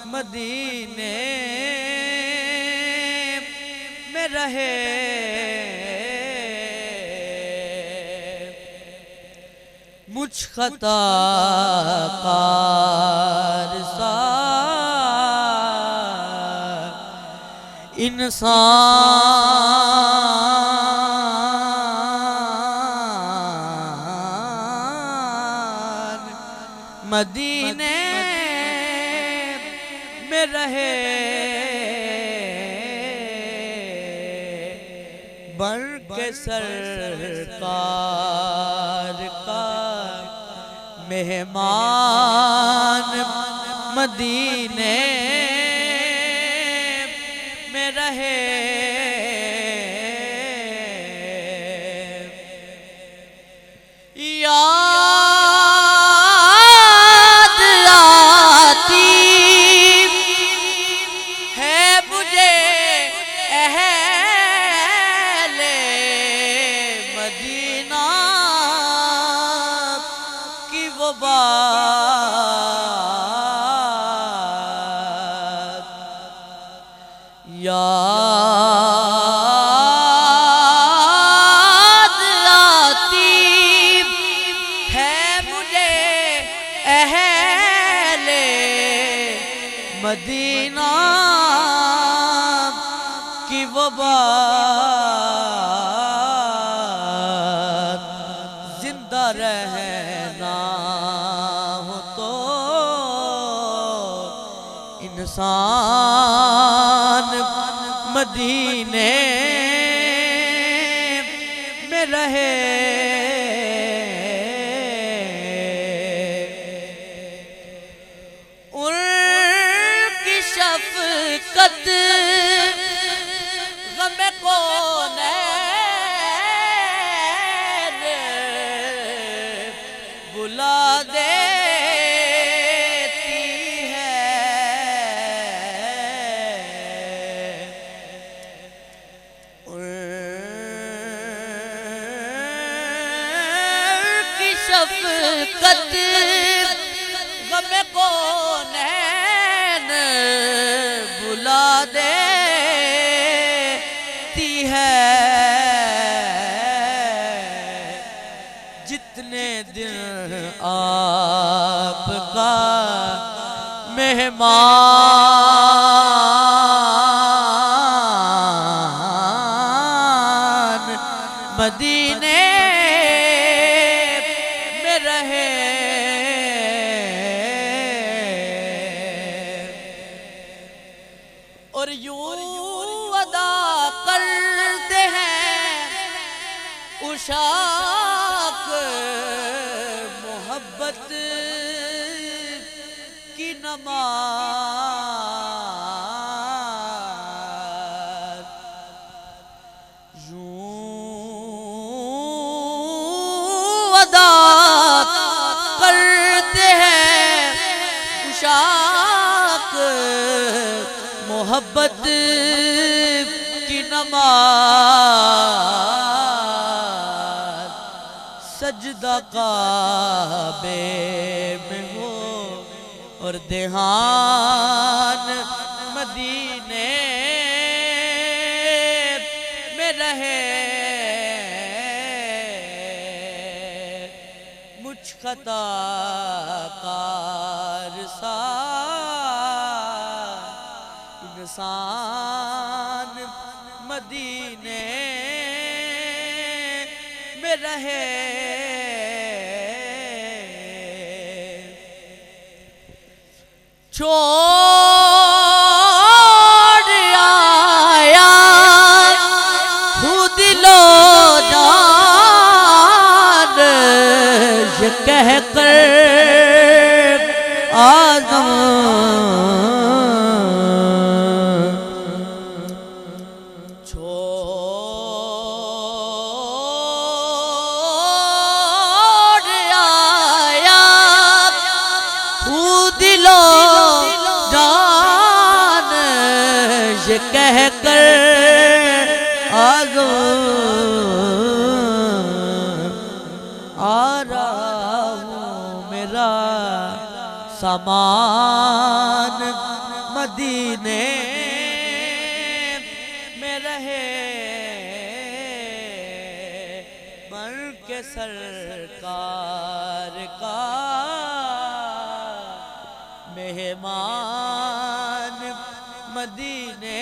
مدینے میں رہے مجھ خطا کار سا انسان مدینے میں رہے بن کے سرکار کا مہمان مدینے میں رہے یاد آتی ہے مجھے اہل مدینہ کی وہ بات یاد آتی ہے مجھے اہل مدینہ کی وہ بات زندہ رہنا ہو تو انسان مدینے میں رہے ان کی شفقت غم کونین بلا دیتی ہے ان کی شفقت غم کونین بلا دیتی ہے جتنے دن آپ کا مہمان مدینے میں رہے اور یوں ادا کرتے ہیں عشاق محبت کی نماز یوں ادا کرتے ہیں عشاق محبت کی نماز سجدہ کعبے میں ہو اور دھیان مدینے میں رہے مجھ خطا کار سا انسان مدینے میں رہے چھوڑ آیا ہوں دل و جان یہ کہہ کر آدم کہہ کر آزو آ رہا ہوں میرا سامان مدینے میں رہے بن کے سرکار کا مہمان مدینے